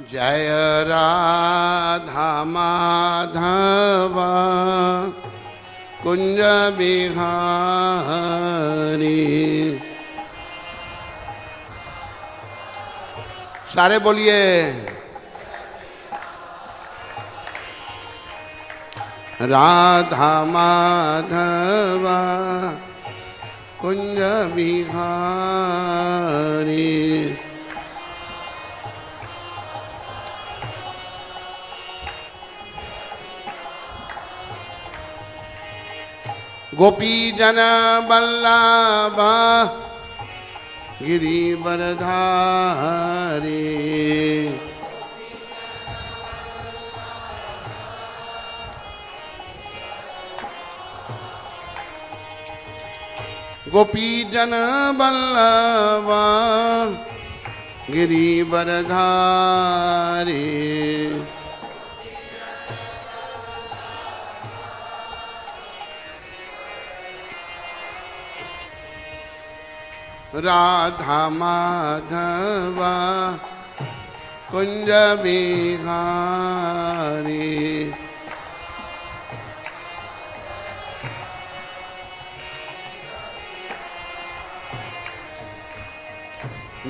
जय राधा माधव कुंज बिहारी। सारे बोलिए राधा माधव कुंज बिहारी। गोपी जन बल्लभ गिरिवरधारी। गोपी जन बल्लभ गिरिवरधारी। राधा माधव कुंज बिहारी।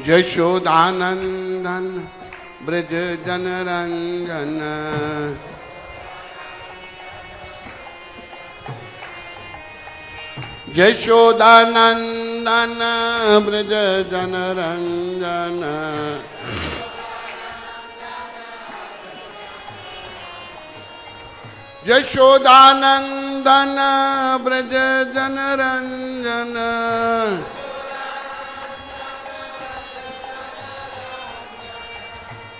यशोदानंदन ब्रज जनरंजन। यशोदानंदन ब्रज जनरंजन। यशोदानंदन ब्रज जनरंजन।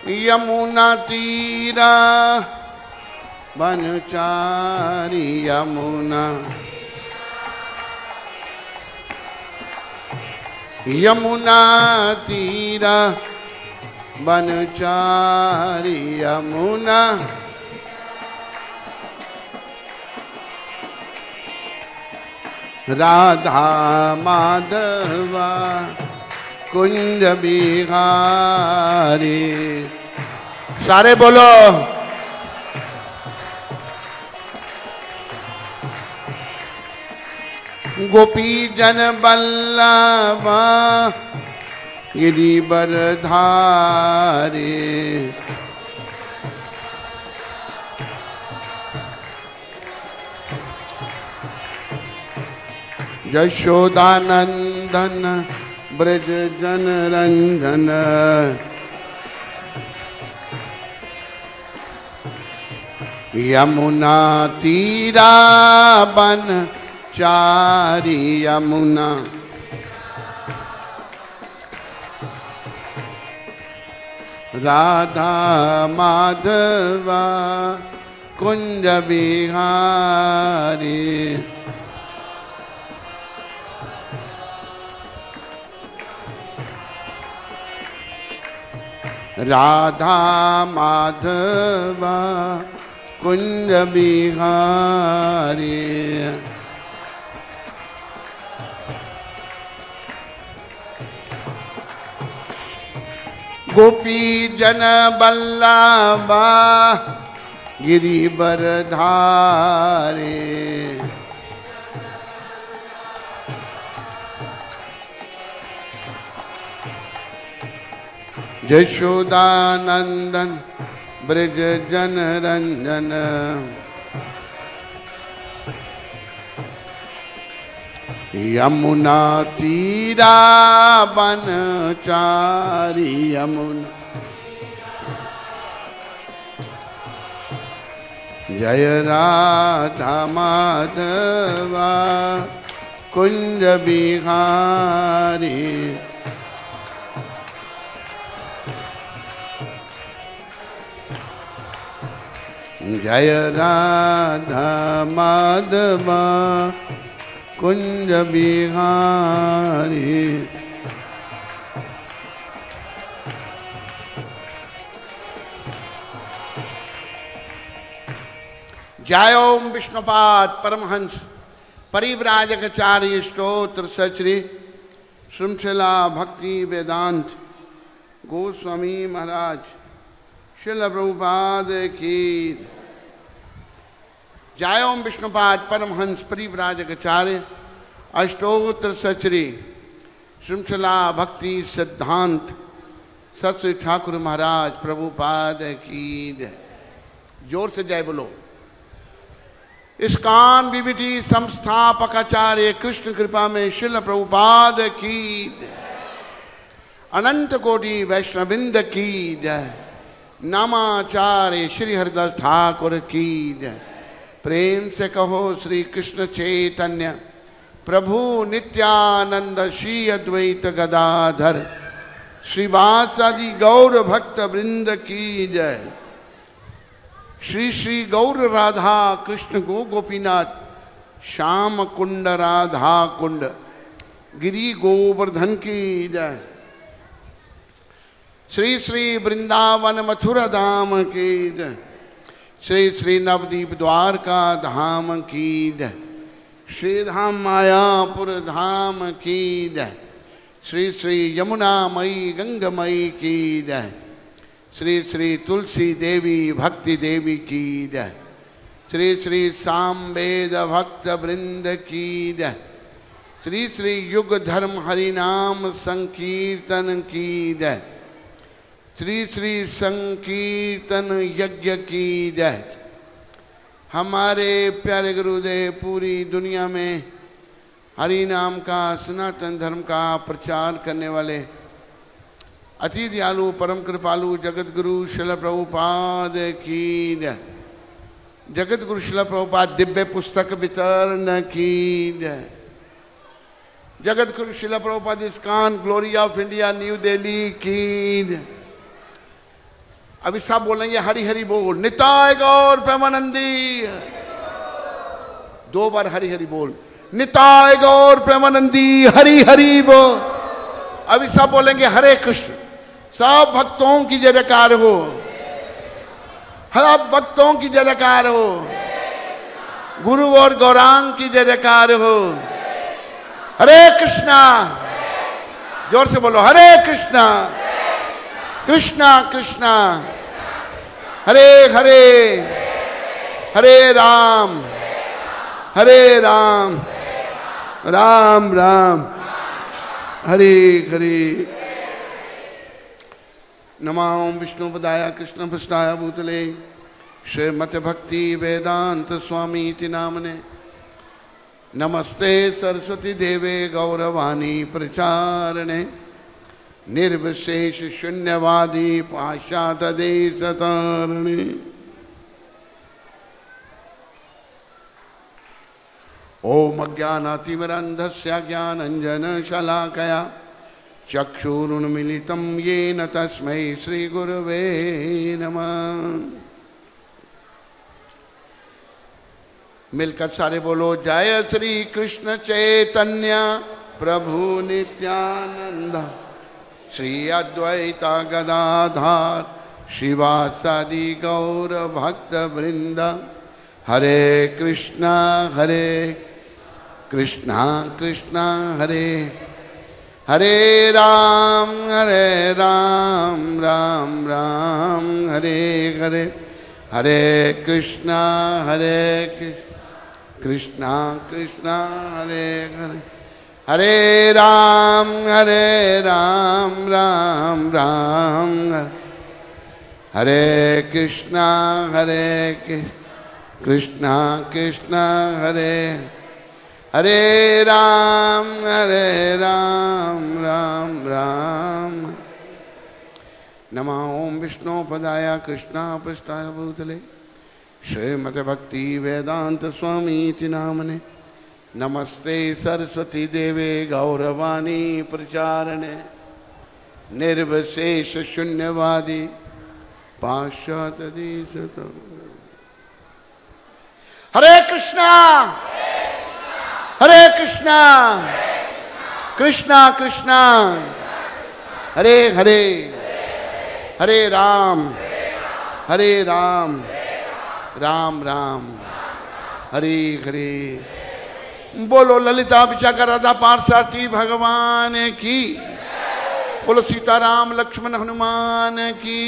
यमुना तीरा बनचारी। यमुना तीरा बनचारी। यमुना राधा माधव कुंज बिहारी। सारे बोलो गोपी जन बल्लभ गिरिवरधारी। यशोदानंदन ब्रज जनरंजन। यमुना तीरा बनचारी। यमुना राधा माधव कुंज बिहारी। राधा माधव कुंज बिहारी। गोपी जन बल्लभ गिरिवरधारी। यशोदानंदन ब्रज जनरंजन। यमुना तीरा बनचारी। यमुना जय राधा माधव कुंज बिहारी। जय राधा माधव कुंज बिहारी। जय ओम विष्णुपाद परमहंस परिव्राजकाचार्य स्तोत्र सचरी श्रृंखला भक्ति वेदांत गोस्वामी महाराज श्रील प्रभुपाद की जय। ओम विष्णुपाद परमहंस परिव्राजकाचार्य अष्टोत्तर सचरी श्रृंखला भक्ति सिद्धांत सत श्री ठाकुर महाराज प्रभुपाद की जय। जोर से जय बोलो। इस्कॉन बीबीटी संस्थापकाचार्य कृष्ण कृपा में श्रील प्रभुपाद की जय। अनंत कोटि वैष्णविंद की जय। नामाचार्य श्री हरिदास ठाकुर की जय। प्रेम से कहो श्री कृष्ण चैतन्य प्रभु नित्यानंद श्री अद्वैत गदाधर श्रीवासादि गौर भक्त वृंद की जय। श्री श्री गौर राधा कृष्ण गो गोपीनाथ श्याम कुंड राधा कुंड गिरी गोवर्धन की जय। श्री श्री वृंदावन मथुरा धाम की जय। श्री श्री नवदीप द्वारका धाम की जय। श्री धाम मायापुर धाम की जय। श्री श्री यमुना मई गंगमयी की जय। श्री श्री तुलसी देवी भक्ति देवी की जय। श्री श्री सामवेद भक्त वृंद की जय। श्री श्री युग धर्म हरिनाम संकीर्तन की जय। श्री श्री संकीर्तन यज्ञ की जय। हमारे प्यारे गुरुदेव पूरी दुनिया में हरि नाम का सनातन धर्म का प्रचार करने वाले अति दयालु परम कृपालु जगत गुरु श्रील प्रभुपाद की जय। जगत गुरु श्रील प्रभुपाद दिव्य पुस्तक वितरण की जय। Jagat Guru Srila Prabhupada ISKCON glory of India new Delhi की जय। अभी सब बोलेंगे हरि हरि बोल। निताय गौर प्रेमानंदी। दो बार हरि हरि बोल। निताय गौर प्रेमानंदी हरि हरि बोल। अभी सब बोलेंगे हरे कृष्ण। सब भक्तों की जयकार हो। सब भक्तों की जयकार हो। गुरु और गौरांग की जयकार हो। हरे कृष्णा। जोर से बोलो हरे कृष्णा कृष्णा कृष्णा हरे हरे हरे राम राम राम हरे हरे। नमो विष्णुपदाय कृष्ण पृष्ठाय भूतले श्रीमते भक्ति वेदांत स्वामी इति नामने। नमस्ते सरस्वती देवे गौरवाणी प्रचारणे निर्विशेष शून्यवादी पाश्चात्य देश तारिणे। ओम अज्ञानातिमिरन्धस्य ज्ञानाञ्जनशलाकया चक्षुरुन्मीलितं येन तस्मै श्रीगुरवे नमः। मिलकर सारे बोलो जय श्री कृष्ण चैतन्य प्रभु नित्यानंद श्री अद्वैत गदाधर शिवासादि गौर भक्त वृंद। हरे कृष्णा कृष्णा हरे हरे राम राम राम हरे हरे। हरे कृष्णा कृष्णा कृष्णा हरे हरे। हरे राम राम राम हरे कृष्णा कृष्णा कृष्णा हरे हरे राम राम राम। नमो ओम विष्णुपदाय कृष्णा पृष्ठाय भूतले श्रीमते भक्ति वेदांत स्वामी इति नामने। नमस्ते सरस्वती देवे गौरवाणी प्रचारणे निर्विशेष शून्यवादी पाश्चात्य देश। हरे कृष्णा कृष्णा कृष्णा हरे हरे। हरे राम राम राम हरे हरे। बोलो ललिता विशाखा राधा पार्षदी भगवान की। बोलो सीताराम लक्ष्मण हनुमान की।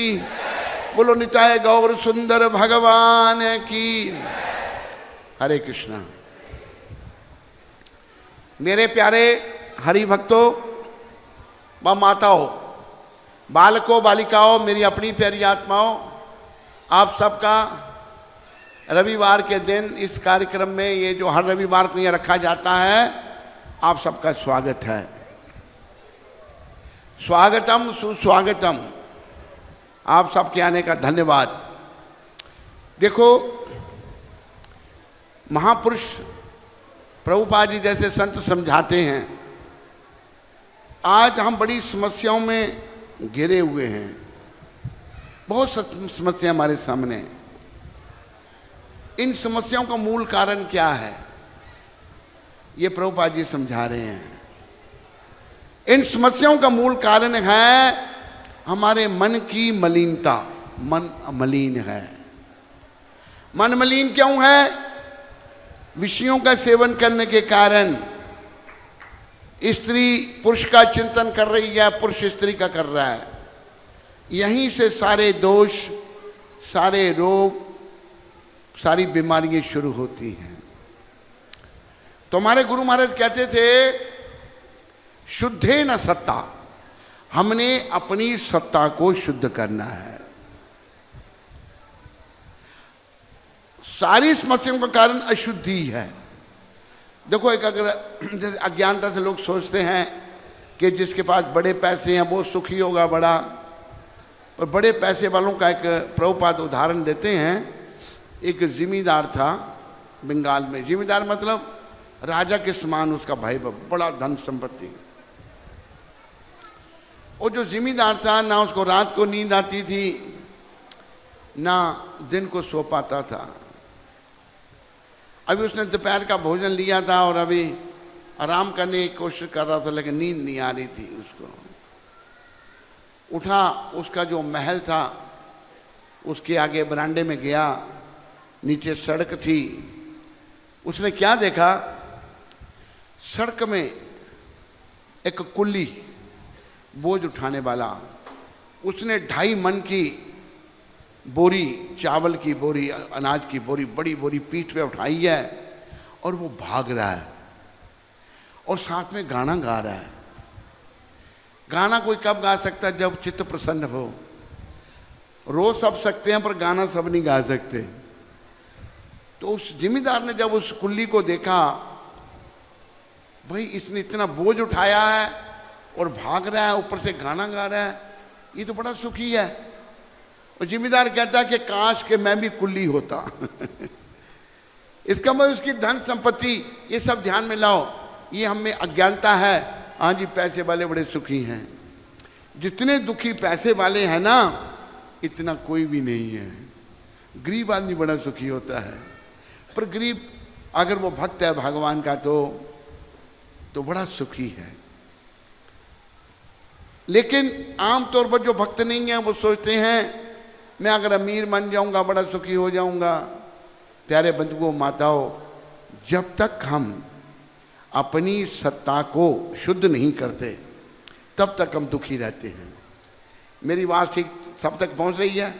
बोलो निताय गौर सुंदर भगवान की। हरे कृष्णा। मेरे प्यारे हरि भक्तों व माताओं, बालकों, बालिकाओं, मेरी अपनी प्यारी आत्माओं, आप सबका रविवार के दिन इस कार्यक्रम में, ये जो हर रविवार को ये रखा जाता है, आप सबका स्वागत है। स्वागतम सुस्वागतम। आप सबके आने का धन्यवाद। देखो, महापुरुष प्रभुपाद जी जैसे संत समझाते हैं, आज हम बड़ी समस्याओं में घिरे हुए हैं। बहुत समस्या हमारे सामने। इन समस्याओं का मूल कारण क्या है, ये प्रभुपाद जी समझा रहे हैं। इन समस्याओं का मूल कारण है हमारे मन की मलिनता। मन मलिन है। मन मलिन क्यों है? विषयों का सेवन करने के कारण। स्त्री पुरुष का चिंतन कर रही है, पुरुष स्त्री का कर रहा है। यहीं से सारे दोष, सारे रोग, सारी बीमारियां शुरू होती हैं। तो हमारे गुरु महाराज कहते थे, शुद्धे न सत्ता। हमने अपनी सत्ता को शुद्ध करना है। सारी समस्याओं का कारण अशुद्धि है। देखो, एक अगर जैसे अज्ञानता से लोग सोचते हैं कि जिसके पास बड़े पैसे हैं वो सुखी होगा बड़ा। पर बड़े पैसे वालों का एक प्रभुपाद उदाहरण देते हैं। एक जिमीदार था बंगाल में। जिमीदार मतलब राजा के समान उसका भाई, बड़ा धन संपत्ति। वो जो जिमीदार था, ना उसको रात को नींद आती थी, ना दिन को सो पाता था। अभी उसने दोपहर का भोजन लिया था और अभी आराम करने की कोशिश कर रहा था, लेकिन नींद नहीं आ रही थी उसको। उठा, उसका जो महल था उसके आगे बरामदे में गया, नीचे सड़क थी। उसने क्या देखा? सड़क में एक कुल्ली, बोझ उठाने वाला, उसने 2.5 मन की बोरी, चावल की बोरी, अनाज की बोरी, बड़ी बोरी पीठ पे उठाई है और वो भाग रहा है और साथ में गाना गा रहा है। गाना कोई कब गा सकता है? जब चित्त प्रसन्न हो। रो सब सकते हैं पर गाना सब नहीं गा सकते। तो उस जिमीदार ने जब उस कुल्ली को देखा, भाई इसने इतना बोझ उठाया है और भाग रहा है, ऊपर से गाना गा रहा है, ये तो बड़ा सुखी है। और जिम्मेदार कहता है कि काश के मैं भी कुल्ली होता। इसका मतलब उसकी धन संपत्ति, ये सब ध्यान में लाओ। ये हम में अज्ञानता है। हाँ जी, पैसे वाले बड़े सुखी हैं। जितने दुखी पैसे वाले हैं ना, इतना कोई भी नहीं है। गरीब आदमी बड़ा सुखी होता है। पर गरीब अगर वो भक्त है भगवान का तो बड़ा सुखी है। लेकिन आमतौर पर जो भक्त नहीं है वो सोचते हैं मैं अगर अमीर बन जाऊंगा बड़ा सुखी हो जाऊंगा। प्यारे बंधुओं, माताओं, जब तक हम अपनी सत्ता को शुद्ध नहीं करते तब तक हम दुखी रहते हैं। मेरी आवाज ठीक सब तक पहुंच रही है?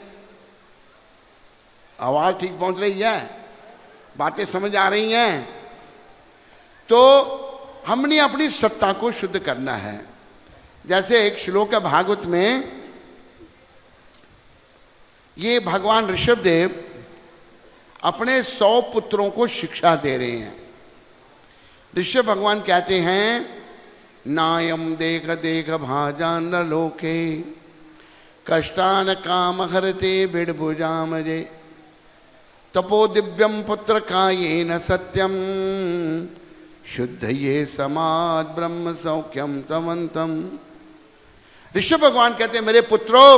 आवाज ठीक पहुंच रही है? बातें समझ आ रही हैं? तो हमने अपनी सत्ता को शुद्ध करना है। जैसे एक श्लोक है भागवत में, ये भगवान ऋषभदेव अपने 100 पुत्रों को शिक्षा दे रहे हैं। ऋषभ भगवान कहते हैं, नायम देख देख भाजान लोके कष्टान काम हरते बिड़भुजाम जे तपो दिव्यम पुत्र का ये न सत्यम शुद्ध ये समाज ब्रह्म सौख्यम तमंतम। ऋषभ भगवान कहते हैं, मेरे पुत्रों,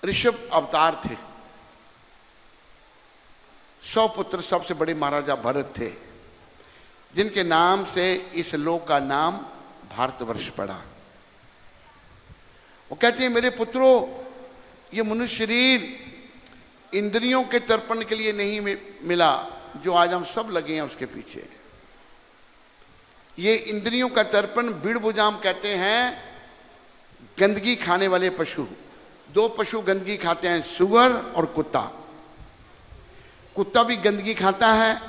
ऋषभ अवतार थे। 100 पुत्र, सबसे बड़े महाराजा भरत थे, जिनके नाम से इस लोक का नाम भारतवर्ष पड़ा। वो कहते हैं, मेरे पुत्रों, ये मनुष्य शरीर इंद्रियों के तर्पण के लिए नहीं मिला, जो आज हम सब लगे हैं उसके पीछे। ये इंद्रियों का तर्पण बिड़बुजाम कहते हैं, गंदगी खाने वाले पशु, दो पशु गंदगी खाते हैं, सुअर और कुत्ता। कुत्ता भी गंदगी खाता है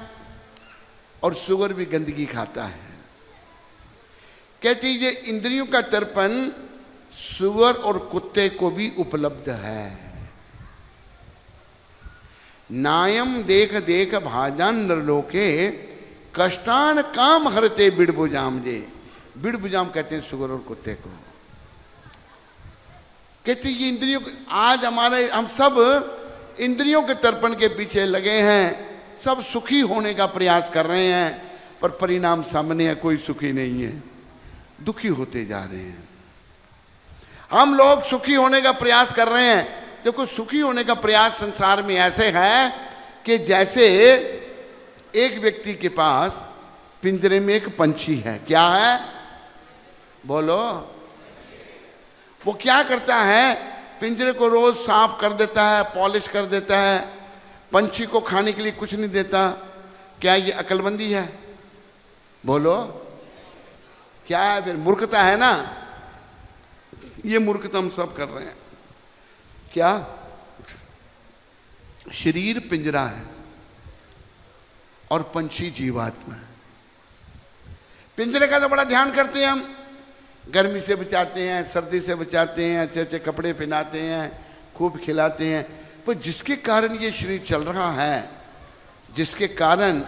और सुअर भी गंदगी खाता है। कहती ये इंद्रियों का दर्पण सुअर और कुत्ते को भी उपलब्ध है। नायम देख देख भाजान नरलोके कष्टान काम हरते बिड़बुजाम जे। बिड़बुजाम कहते हैं सुअर और कुत्ते को। कहते ये इंद्रियों, आज हम सब इंद्रियों के तर्पण के पीछे लगे हैं, सब सुखी होने का प्रयास कर रहे हैं, पर परिणाम सामने है, कोई सुखी नहीं है, दुखी होते जा रहे हैं। हम लोग सुखी होने का प्रयास कर रहे हैं। देखो, सुखी होने का प्रयास संसार में ऐसे है कि जैसे एक व्यक्ति के पास पिंजरे में एक पंछी है। क्या है? बोलो। वो क्या करता है? पिंजरे को रोज साफ कर देता है, पॉलिश कर देता है, पंछी को खाने के लिए कुछ नहीं देता। क्या ये अक्लमंदी है? बोलो। क्या है? फिर मूर्खता है ना। ये मूर्खता हम सब कर रहे हैं। क्या? शरीर पिंजरा है और पंछी जीवात्मा है। पिंजरे का तो बड़ा ध्यान करते हैं हम, गर्मी से बचाते हैं, सर्दी से बचाते हैं, अच्छे अच्छे कपड़े पहनाते हैं, खूब खिलाते हैं। पर जिसके कारण ये शरीर चल रहा है, जिसके कारण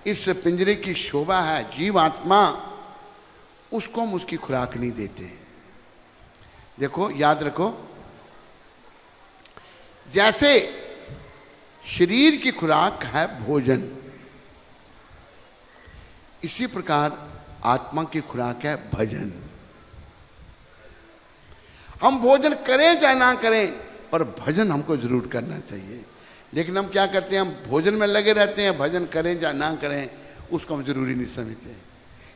इस पिंजरे की शोभा है, जीवात्मा, उसको हम उसकी खुराक नहीं देते। देखो, याद रखो, जैसे शरीर की खुराक है भोजन, इसी प्रकार आत्मा की खुराक है भजन। हम भोजन करें चाहे ना करें, पर भजन हमको जरूर करना चाहिए। लेकिन हम क्या करते हैं? हम भोजन में लगे रहते हैं, भजन करें चाहे ना करें उसको हम जरूरी नहीं समझते।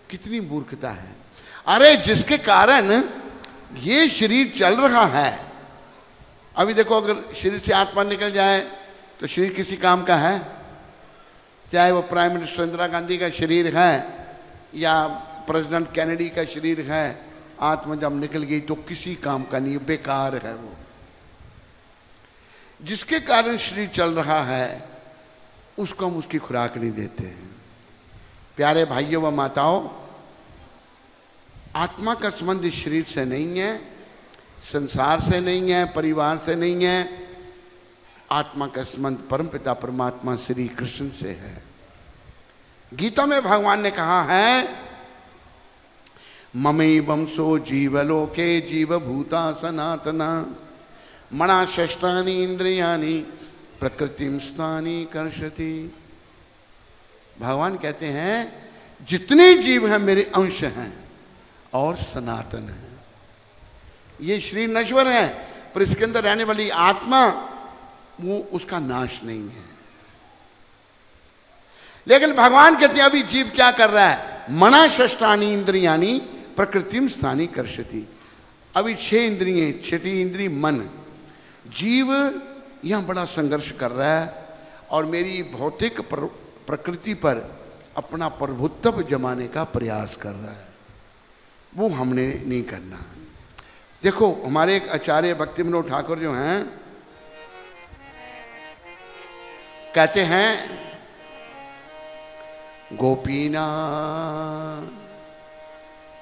कितनी मूर्खता है। अरे जिसके कारण ये शरीर चल रहा है, अभी देखो, अगर शरीर से आत्मा निकल जाए तो शरीर किसी काम का है? चाहे वो प्राइम मिनिस्टर इंदिरा गांधी का शरीर है या प्रेसिडेंट कैनेडी का शरीर है, आत्मा जब निकल गई तो किसी काम का नहीं, बेकार है वो। जिसके कारण शरीर चल रहा है उसको हम उसकी खुराक नहीं देते हैं। प्यारे भाइयों व माताओं, आत्मा का संबंध इस शरीर से नहीं है, संसार से नहीं है, परिवार से नहीं है। आत्मा का संबंध परमपिता परमात्मा श्री कृष्ण से है। गीता में भगवान ने कहा है, ममई वंशो जीवलोके जीवभूता सनातना मना षष्ठानि इंद्रियानि प्रकृतिम स्थानि कर्षति। भगवान कहते हैं जितने जीव हैं मेरे अंश हैं और सनातन है। ये शरीर नश्वर है, पर इसके अंदर रहने वाली आत्मा, वो उसका नाश नहीं है। लेकिन भगवान कहते हैं अभी जीव क्या कर रहा है? मना षष्ठानि इंद्रियानि प्रकृतिम स्थानि कर्षति। अभी 6 इंद्रियां, 6ठी इंद्री मन। जीव यहां बड़ा संघर्ष कर रहा है और मेरी भौतिक प्रकृति पर अपना प्रभुत्व जमाने का प्रयास कर रहा है। वो हमने नहीं करना। देखो, हमारे एक आचार्य भक्ति विनोद ठाकुर जो हैं, कहते हैं, गोपीना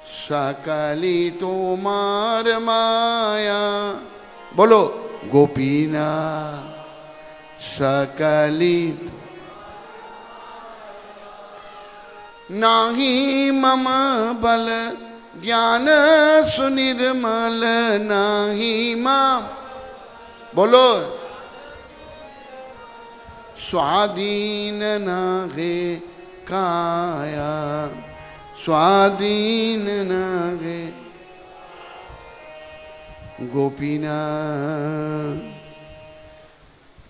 सकली तोमार माया। बोलो, गोपीना सकली नाही मम बल ज्ञान सुनिर्मल नाही माम। बोलो, स्वाधीन नागे काया स्वाधीन नागे गोपीना।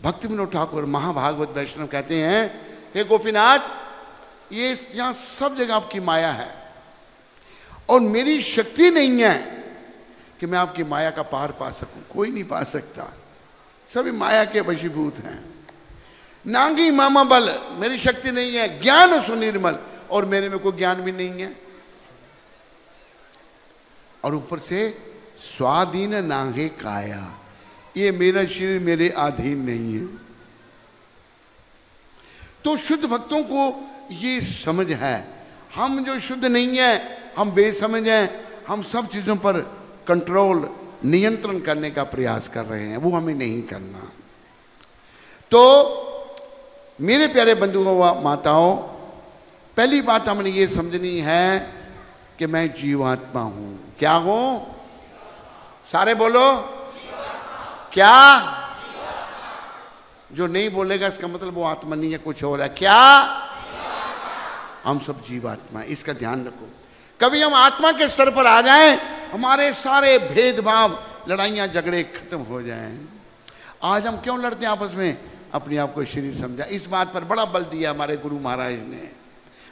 भक्ति विनोद ठाकुर महाभागवत वैष्णव कहते हैं, हे गोपीनाथ, ये यहां सब जगह आपकी माया है और मेरी शक्ति नहीं है कि मैं आपकी माया का पार पा सकूं। कोई नहीं पा सकता, सभी माया के वशीभूत हैं। नांगी मामा बल, मेरी शक्ति नहीं है। ज्ञान सुनिर्मल, और मेरे में कोई ज्ञान भी नहीं है। और ऊपर से स्वाधीन नागे काया, ये मेरा शरीर मेरे अधीन नहीं है। तो शुद्ध भक्तों को ये समझ है। हम जो शुद्ध नहीं है, हम बेसमझ हैं, हम सब चीज़ों पर कंट्रोल, नियंत्रण करने का प्रयास कर रहे हैं, वो हमें नहीं करना। तो मेरे प्यारे बंधुओं व माताओं, पहली बात हमने ये समझनी है कि मैं जीवात्मा हूं। क्या हूं? सारे बोलो क्या? जो नहीं बोलेगा इसका मतलब वो आत्मा नहीं है, कुछ हो रहा है। क्या? हम सब जीवात्मा, इसका ध्यान रखो। कभी हम आत्मा के स्तर पर आ जाएं, हमारे सारे भेदभाव, लड़ाइयां झगड़े खत्म हो जाएं। आज हम क्यों लड़ते हैं आपस में? अपने आप को शरीर समझा। इस बात पर बड़ा बल दिया हमारे गुरु महाराज ने,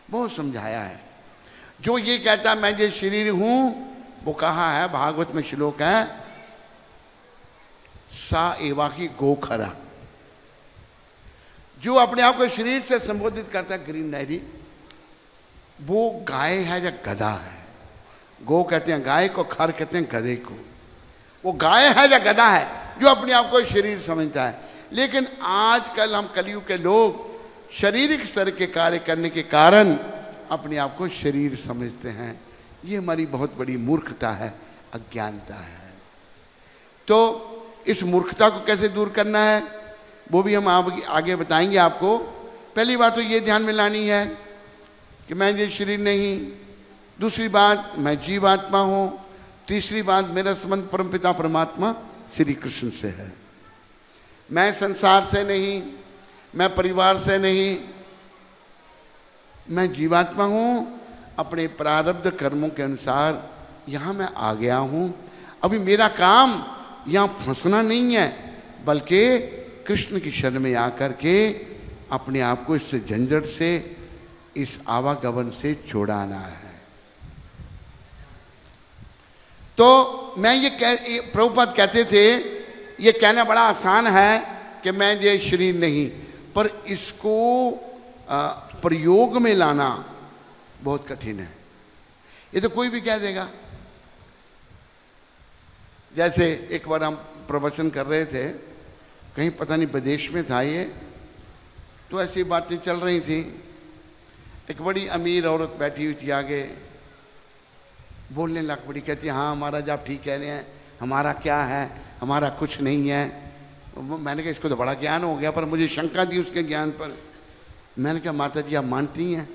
बहुत समझाया है। जो ये कहता मैं ये शरीर हूं, वो कहा है, भागवत में श्लोक है, सा एवा की गोखरा। जो अपने आप को शरीर से संबोधित करता है ग्रीन डायरी, वो गाय है या गधा है? गो कहते हैं गाय को, खर कहते हैं गधे को। वो गाय है या गधा है जो अपने आप को शरीर समझता है। लेकिन आजकल हम कलयुग के लोग शारीरिक स्तर के कार्य करने के कारण अपने आप को शरीर समझते हैं। ये हमारी बहुत बड़ी मूर्खता है, अज्ञानता है। तो इस मूर्खता को कैसे दूर करना है वो भी हम आगे बताएंगे आपको। पहली बात तो ये ध्यान में लानी है कि मैं ये शरीर नहीं। दूसरी बात, मैं जीवात्मा हूँ। तीसरी बात, मेरा संबंध परमपिता परमात्मा श्री कृष्ण से है। मैं संसार से नहीं, मैं परिवार से नहीं, मैं जीवात्मा हूँ। अपने प्रारब्ध कर्मों के अनुसार यहाँ मैं आ गया हूँ। अभी मेरा काम यहाँ फंसना नहीं है, बल्कि कृष्ण की शरण में आकर के अपने आप को इस झंझट से, इस आवागमन से छुड़ाना है। तो मैं ये प्रभुपाद कहते थे, ये कहना बड़ा आसान है कि मैं ये शरीर नहीं, पर इसको प्रयोग में लाना बहुत कठिन है। ये तो कोई भी कह देगा। जैसे एक बार हम प्रवचन कर रहे थे, कहीं पता नहीं विदेश में था ये, तो ऐसी बातें चल रही थी। एक बड़ी अमीर औरत बैठी हुई थी आगे, बोलने लग पड़ी, कहती हाँ महाराज आप ठीक कह रहे हैं, हमारा क्या है, हमारा कुछ नहीं है। मैंने कहा इसको तो बड़ा ज्ञान हो गया, पर मुझे शंका थी उसके ज्ञान पर। मैंने कहा माता जी आप मानती हैं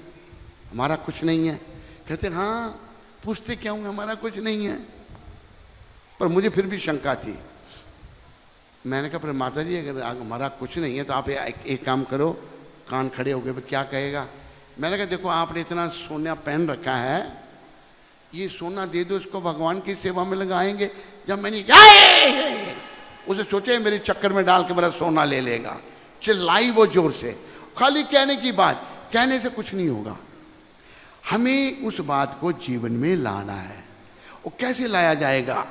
हमारा कुछ नहीं है? कहते हाँ, पूछते क्या हूँ, हमारा कुछ नहीं है। पर मुझे फिर भी शंका थी। मैंने कहा पर माता जी अगर हमारा कुछ नहीं है तो आप एक काम करो, कान खड़े हो गए, क्या कहेगा? मैंने कहा देखो आपने इतना सोना पहन रखा है, ये सोना दे दो, इसको भगवान की सेवा में लगाएंगे। जब मैंने उसे सोचे मेरे चक्कर में डाल के मेरा सोना ले लेगा, चिल्लाई वो जोर से। खाली कहने की बात, कहने से कुछ नहीं होगा। हमें उस बात को जीवन में लाना है। वो कैसे लाया जाएगा?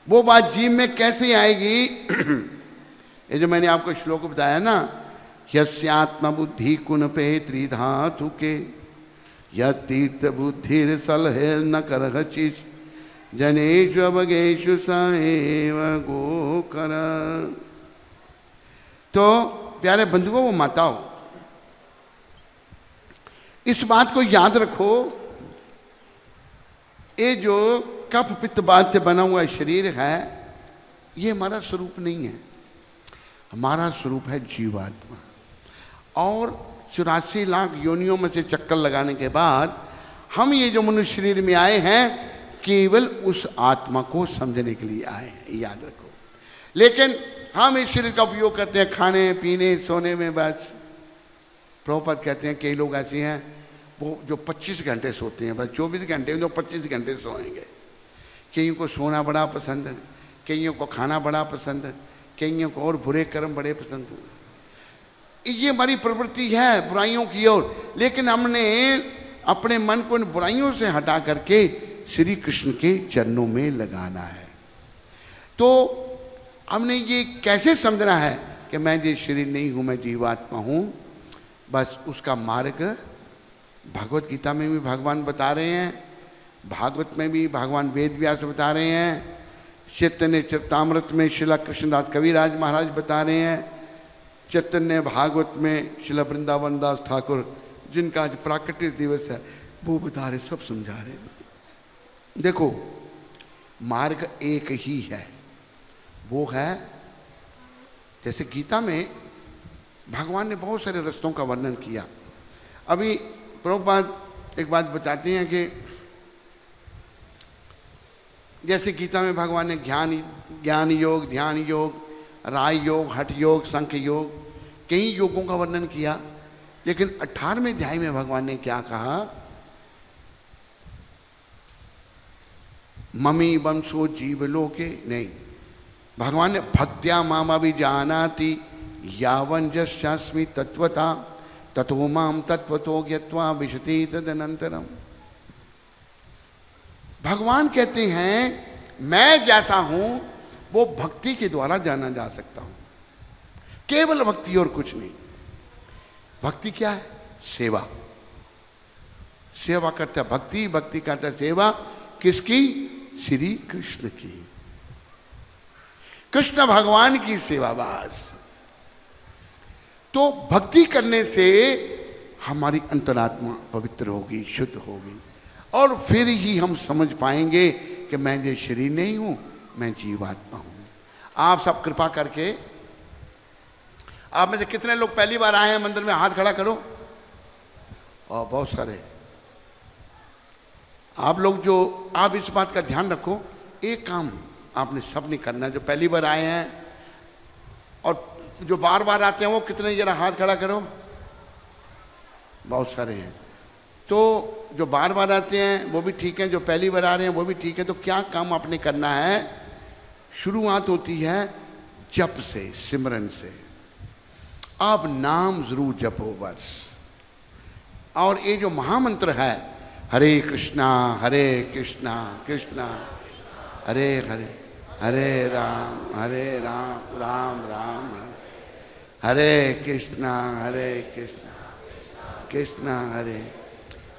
वो बात जीव में कैसे आएगी? ये जो मैंने आपको श्लोक बताया ना, यस्यात्म बुद्धि कुन पे त्रिधातु के, यतीर्थ बुद्धि सलहे न करहचिस, जनेषु अवगेषु सएव गोकर। तो प्यारे बंधुओं वो माताओं, इस बात को याद रखो, ये जो कफ पित्त बात से बना हुआ शरीर है, ये हमारा स्वरूप नहीं है। हमारा स्वरूप है जीवात्मा। और 84 लाख योनियों में से चक्कर लगाने के बाद हम ये जो मनुष्य शरीर में आए हैं, केवल उस आत्मा को समझने के लिए आए हैं, याद रखो। लेकिन हम इस शरीर का उपयोग करते हैं खाने पीने सोने में बस। प्रभुपाद कहते हैं कई लोग ऐसे हैं वो जो 25 घंटे सोते हैं, बस 24 घंटे में जो 25 घंटे सोएंगे। कईयों को सोना बड़ा पसंद है, कईयों को खाना बड़ा पसंद है, कईयों को और बुरे कर्म बड़े पसंद है। ये हमारी प्रवृत्ति है बुराइयों की ओर। लेकिन हमने अपने मन को इन बुराइयों से हटा करके श्री कृष्ण के चरणों में लगाना है। तो हमने ये कैसे समझना है कि मैं ये शरीर नहीं हूँ, मैं जीवात्मा हूँ? बस उसका मार्ग भगवत गीता में भी भगवान बता रहे हैं, भागवत में भी भगवान वेद व्यास बता रहे हैं, चैतन्य चरितामृत में श्रीला कृष्णदास कविराज महाराज बता रहे हैं, चैतन्य भागवत में श्रीला वृंदावन दास ठाकुर जिनका आज प्राकट्य दिवस है वो बता रहे, सब समझा रहे। देखो मार्ग एक ही है, वो है जैसे गीता में भगवान ने बहुत सारे रास्तों का वर्णन किया। अभी प्रभुपाद एक बात बताते हैं कि जैसे गीता में भगवान ने ज्ञान योग, ध्यान योग, राय योग, हठ योग, सांख्य योग, कई योगों का वर्णन किया, लेकिन 18वें अध्याय में भगवान ने क्या कहा, ममी वंशो जीवलोके, नहीं, भगवान ने भक्त्या मामा भी जानाति यावन जस्यास्मि तत्वता ततो माम तत्वतो ज्ञत्वा विशति तदनंतरम। भगवान कहते हैं मैं जैसा हूं वो भक्ति के द्वारा जाना जा सकता हूं, केवल भक्ति और कुछ नहीं। भक्ति क्या है? सेवा। सेवा करता भक्ति, भक्ति करता सेवा, किसकी? श्री कृष्ण की, कृष्ण भगवान की सेवा। बस तो भक्ति करने से हमारी अंतरात्मा पवित्र होगी, शुद्ध होगी, और फिर ही हम समझ पाएंगे कि मैं ये शरीर नहीं हूं, मैं जीवात्मा हूं। आप सब कृपा करके, आप में से कितने लोग पहली बार आए हैं मंदिर में? हाथ खड़ा करो। और बहुत सारे आप लोग जो, आप इस बात का ध्यान रखो, एक काम आपने सब नहीं करना। जो पहली बार आए हैं और जो बार बार आते हैं वो कितने, जरा हाथ खड़ा करो। बहुत सारे हैं। तो जो बार बार आते हैं वो भी ठीक है, जो पहली बार आ रहे हैं वो भी ठीक है। तो क्या काम आपने करना है? शुरुआत होती है जप से, सिमरन से। आप नाम जरूर जपो बस। और ये जो महामंत्र है, हरे कृष्णा कृष्णा हरे हरे, हरे राम राम राम हरे कृष्णा कृष्णा हरे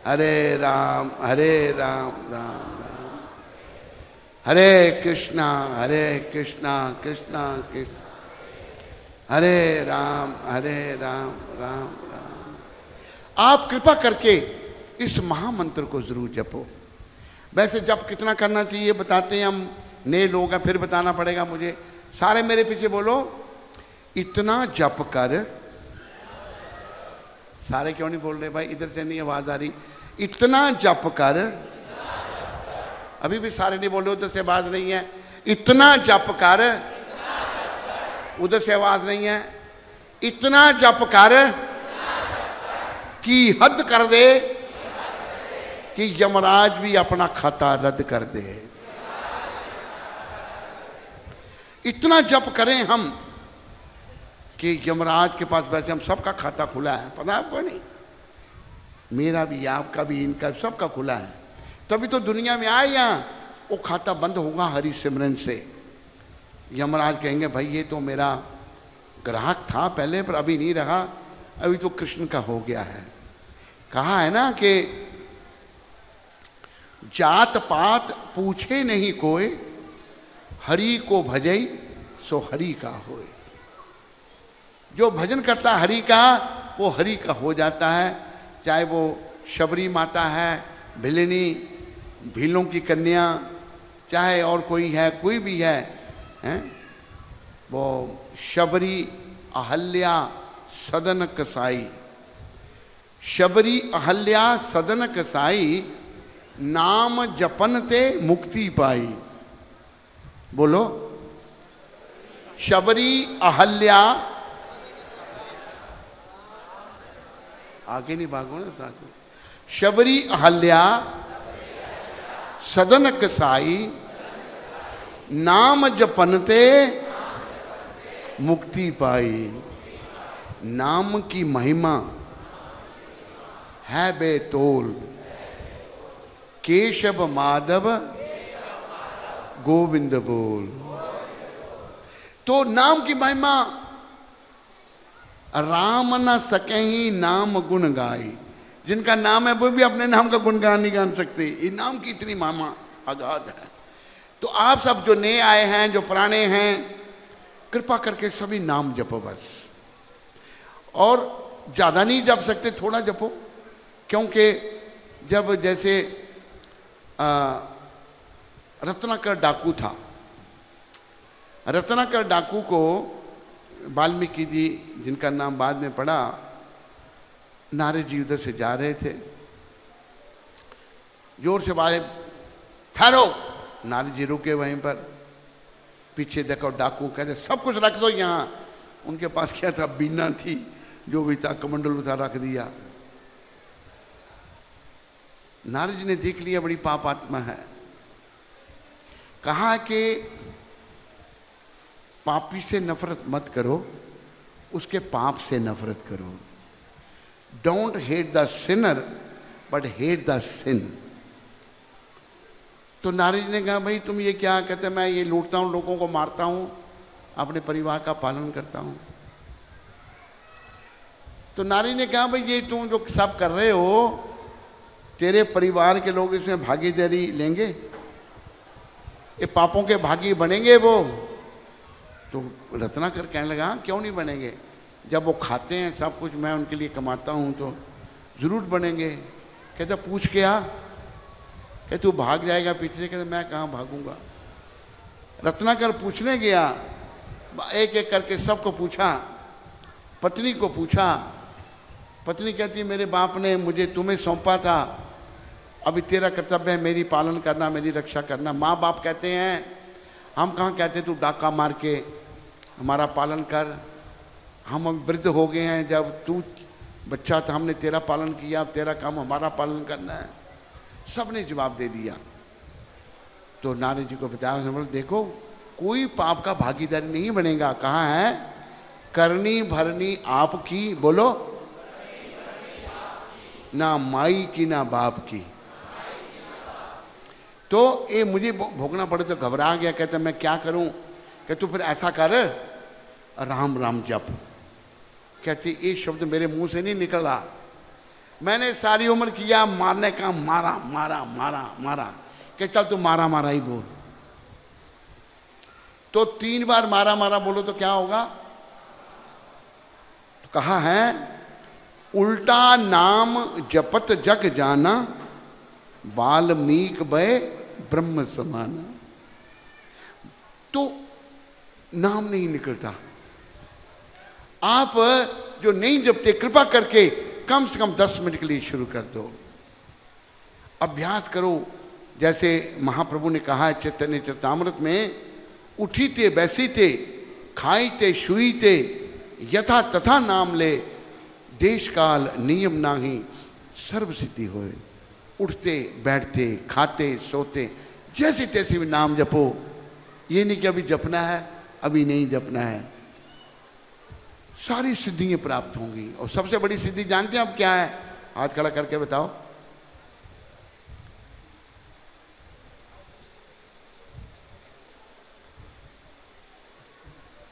हरे राम राम राम हरे कृष्णा कृष्णा कृष्णा हरे राम राम राम। आप कृपा करके इस महामंत्र को जरूर जपो। वैसे जप कितना करना चाहिए बताते हैं हम, नए लोग हैं फिर बताना पड़ेगा मुझे। सारे मेरे पीछे बोलो, इतना जप कर। सारे क्यों नहीं बोल रहे भाई? इधर से नहीं आवाज आ रही। इतना जप कर। अभी भी सारे नहीं बोल रहे, उधर से आवाज नहीं है। इतना जप कर, उधर से आवाज नहीं है। इतना जप कर कि हद कर दे कि यमराज भी अपना खाता रद्द कर दे। इतना जप करें हम कि यमराज के पास, वैसे हम सबका खाता खुला है, पता है आपको? नहीं, मेरा भी, आपका भी, इनका, सबका खुला है। तभी तो दुनिया में आए यहाँ। वो खाता बंद होगा हरि सिमरन से। यमराज कहेंगे भाई ये तो मेरा ग्राहक था पहले, पर अभी नहीं रहा, अभी तो कृष्ण का हो गया है। कहा है ना कि जात पात पूछे नहीं कोई, हरि को भजई सो हरि का होए। जो भजन करता हरि का वो हरि का हो जाता है। चाहे वो शबरी माता है, भिलिनी, भीलों की कन्या, चाहे और कोई है, कोई भी है, हैं? वो शबरी, अहल्या, सदन कसाई। शबरी, अहल्या, सदन कसाई, नाम जपन ते मुक्ति पाई। बोलो, शबरी, अहल्या, आगे नहीं भागो ना साथ। शबरी, अहल्या, सदन कसाई, नाम जपनते मुक्ति पाई। नाम की महिमा है बेतोल, केशव माधव गोविंद बोल। तो नाम की महिमा, राम न सके ही नाम गुण गाई। जिनका नाम है वो भी अपने नाम का गुणगान नहीं गा सकते। ये नाम की इतनी महिमा अगाध है। तो आप सब जो नए आए हैं, जो पुराने हैं, कृपा करके सभी नाम जपो बस। और ज़्यादा नहीं जप सकते, थोड़ा जपो, क्योंकि जब जैसे रत्नाकर डाकू था, रत्नाकर डाकू को वाल्मीकि जी, जिनका नाम बाद में पड़ा, नारद जी उधर से जा रहे थे, जोर से बाजे, ठहरो। नारद जी रुके वहीं पर, पीछे देखो डाकू कहते सब कुछ रख दो यहाँ। उनके पास क्या था, बीना थी, जो भी था कमंडल था, रख दिया। नारद जी ने देख लिया बड़ी पाप आत्मा है, कहा कि पापी से नफरत मत करो, उसके पाप से नफरत करो। Don't hate the sinner but hate the sin. तो नारद जी ने कहा भाई तुम ये क्या कहते, मैं ये लूटता हूँ, लोगों को मारता हूँ, अपने परिवार का पालन करता हूँ। तो नारद जी ने कहा भाई ये तुम जो सब कर रहे हो, तेरे परिवार के लोग इसमें भागीदारी लेंगे, ये पापों के भागी बनेंगे वो? तो रत्नाकर कहने लगा क्यों नहीं बनेंगे, जब वो खाते हैं सब कुछ, मैं उनके लिए कमाता हूँ, तो ज़रूर बनेंगे। कहता पूछ के आ, कहते तू भाग जाएगा पीछे से? कहते मैं कहाँ भागूंगा। रत्नाकर पूछने गया, एक एक करके सबको पूछा, पत्नी को पूछा। पत्नी कहती मेरे बाप ने मुझे तुम्हें सौंपा था, अभी तेरा कर्तव्य है मेरी पालन करना, मेरी रक्षा करना। माँ बाप कहते हैं, हम कहाँ कहते तू डाका मार के हमारा पालन कर, हम अब वृद्ध हो गए हैं, जब तू बच्चा था हमने तेरा पालन किया, अब तेरा काम हमारा पालन करना है। सब ने जवाब दे दिया। तो नारद जी को बताया, बोले देखो कोई पाप का भागीदारी नहीं बनेगा। कहाँ है, करनी भरनी आपकी, बोलो, ना माई की ना बाप की। तो ये मुझे भोगना पड़े तो घबरा गया, कहता मैं क्या करूं? कि तू फिर ऐसा कर, राम राम जप। कहती एक शब्द मेरे मुंह से नहीं निकल रहा, मैंने सारी उम्र किया मारने का, मारा मारा मारा मारा। कि चल तू मारा मारा ही बोल। तो 3 बार मारा मारा बोलो तो क्या होगा? तो कहा है उल्टा नाम जपत जग जाना, वाल्मीकि भय ब्रह्म समाना। तो नाम नहीं निकलता। आप जो नहीं जपते, कृपा करके कम से कम 10 मिनट के लिए शुरू कर दो, अभ्यास करो। जैसे महाप्रभु ने कहा है चैतन्य चरितामृत में, उठीते बैसीते खाईते शुईते यथा तथा नाम ले, देश काल नियम नाही सर्व सिद्धि होए। उठते बैठते खाते सोते जैसे तैसे भी नाम जपो। ये नहीं कि अभी जपना है, अभी नहीं जपना है, सारी सिद्धियां प्राप्त होंगी। और सबसे बड़ी सिद्धि जानते हैं आप क्या है? हाथ खड़ा करके बताओ।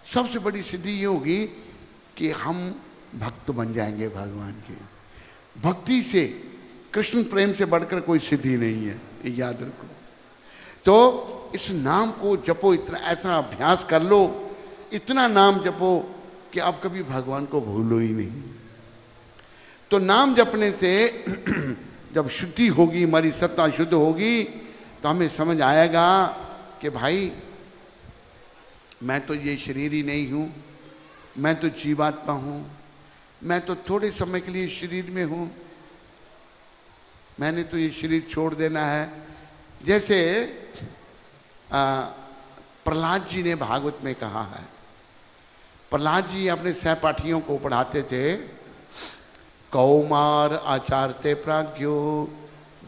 सबसे बड़ी सिद्धि ये होगी कि हम भक्त बन जाएंगे भगवान के। भक्ति से, कृष्ण प्रेम से बढ़कर कोई सिद्धि नहीं है, ये याद रखो। तो इस नाम को जपो, इतना ऐसा अभ्यास कर लो, इतना नाम जपो कि आप कभी भगवान को भूलो ही नहीं। तो नाम जपने से जब शुद्धि होगी, हमारी सत्ता शुद्ध होगी, तो हमें समझ आएगा कि भाई मैं तो ये शरीर ही नहीं हूँ, मैं तो जीवात्मा हूँ, मैं तो थोड़े समय के लिए शरीर में हूँ, मैंने तो ये शरीर छोड़ देना है। जैसे प्रहलाद जी ने भागवत में कहा है, प्रहलाद जी अपने सहपाठियों को पढ़ाते थे, कौमार आचारते प्राज्ञो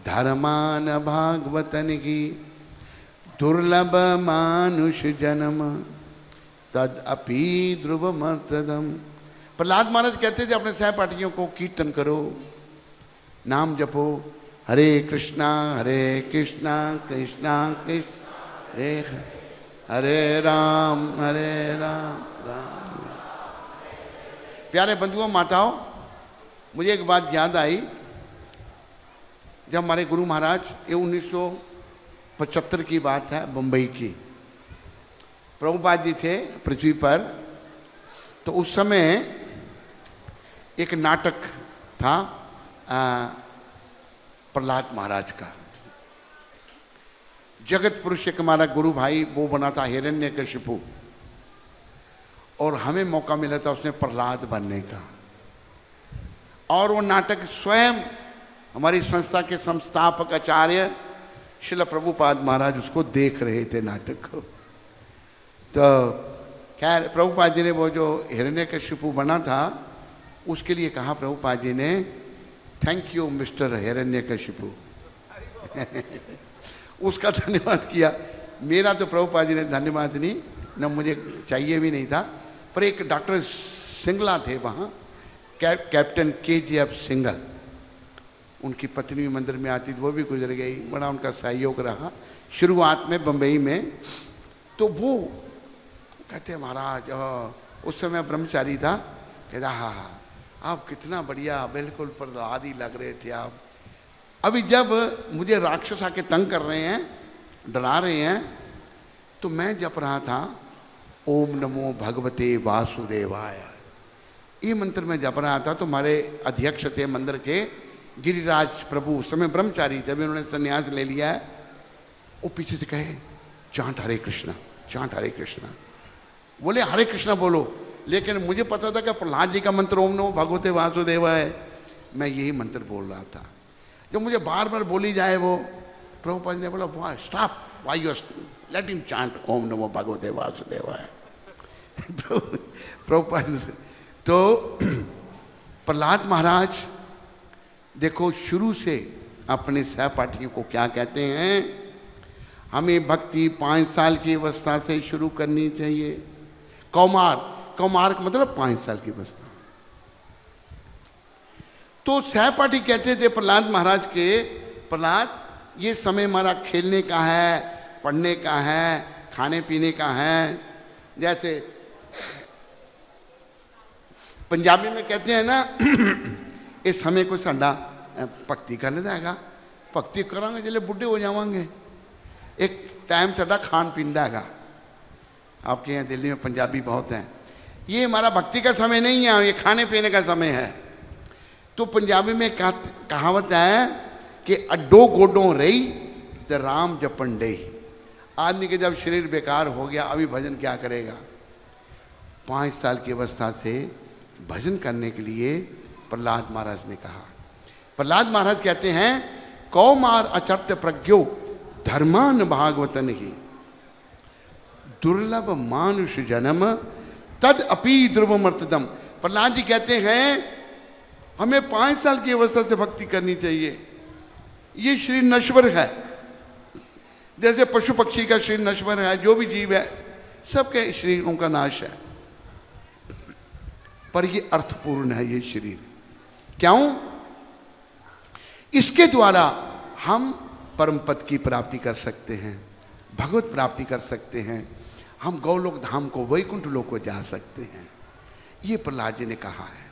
धर्मान भागवतन की, दुर्लभ मानुष जन्म तद अपि ध्रुव मर्तदम। प्रहलाद महाराज कहते थे अपने सहपाठियों को, कीर्तन करो, नाम जपो, हरे कृष्णा कृष्णा कृष्ण हरे हरे राम राम। प्यारे बंधुओं माताओं, मुझे एक बात याद आई। जब हमारे गुरु महाराज ये 75 की बात है, बम्बई की। प्रभुपाद जी थे पृथ्वी पर, तो उस समय एक नाटक था प्रहलाद महाराज का। जगत पुरुष एक हमारा गुरु भाई वो बना था हिरण्यकशिपु, और हमें मौका मिला था उसने प्रहलाद बनने का। और वो नाटक स्वयं हमारी संस्था के संस्थापक आचार्य श्रील प्रभुपाद महाराज उसको देख रहे थे नाटक को। तो खैर प्रभुपाद जी ने वो जो हिरण्यकशिपु बना था उसके लिए कहा, प्रभुपाद जी ने थैंक यू मिस्टर हिरण्यकशिपु उसका धन्यवाद किया। मेरा तो प्रभुपाद जी ने धन्यवाद नहीं, न मुझे चाहिए भी नहीं था। पर एक डॉक्टर सिंगला थे वहाँ, कैप्टन KGF सिंगल, उनकी पत्नी भी मंदिर में आती थी, वो भी गुजर गई, बड़ा उनका सहयोग रहा शुरुआत में बम्बई में। तो वो कहते महाराज, उस समय ब्रह्मचारी था, कहता हाँ आप कितना बढ़िया, बिल्कुल प्रहलाद ही लग रहे थे आप। अभी जब मुझे राक्षस आके तंग कर रहे हैं, डरा रहे हैं, तो मैं जप रहा था ओम नमो भगवते वासुदेवाय, ये मंत्र में जप रहा था। तो हमारे अध्यक्ष थे मंदिर के गिरिराज प्रभु, उस समय ब्रह्मचारी थे, अभी उन्होंने संन्यास ले लिया है। वो पीछे से कहे चांट हरे कृष्णा, चांट हरे कृष्णा। बोले हरे कृष्णा बोलो, लेकिन मुझे पता था कि प्रहलाद जी का मंत्र ओम नमो भगवते वासुदेवाय है, मैं यही मंत्र बोल रहा था। जब मुझे बार बार बोली जाए वो, प्रभुपाद ने बोला stop, why you let him chant ओम नमो भगवते वासुदेवाय। प्रभुपाद तो प्रहलाद महाराज देखो शुरू से अपने सहपाठियों को क्या कहते हैं, हमें भक्ति 5 साल की अवस्था से शुरू करनी चाहिए। कौमार, कौमार का मतलब 5 साल की अवस्था। तो सहपाठी कहते थे प्रहलाद महाराज के, प्रहलाद ये समय हमारा खेलने का है, पढ़ने का है, खाने पीने का है। जैसे पंजाबी में कहते हैं ना इस समय को साडा भक्ति करने देगा, भक्ति करांगे जिले बुढ़े हो जावांगे, एक टाइम साडा खान पीन देगा। आपके यहाँ दिल्ली में पंजाबी बहुत हैं। ये हमारा भक्ति का समय नहीं है, ये खाने पीने का समय है। तो पंजाबी में कहावत है कि अड्डो गोडों रही तो राम जपन डे। आदमी के जब शरीर बेकार हो गया, अभी भजन क्या करेगा। 5 साल की अवस्था से भजन करने के लिए प्रहलाद महाराज ने कहा। प्रहलाद महाराज कहते हैं कौमार अचर्त प्रज्ञो धर्मान भागवतन ही दुर्लभ मानुष जन्म तद अपी ध्रुवमर्तदम। प्रहलाद जी कहते हैं हमें 5 साल की अवस्था से भक्ति करनी चाहिए। ये शरीर नश्वर है, जैसे पशु पक्षी का शरीर नश्वर है, जो भी जीव है सबके शरीरों का नाश है, पर ये अर्थपूर्ण है ये शरीर। क्यों? इसके द्वारा हम परम पद की प्राप्ति कर सकते हैं, भगवत प्राप्ति कर सकते हैं, हम गौलोक धाम को, वैकुंठ लोक को जा सकते हैं। ये प्रहलाद जी ने कहा है।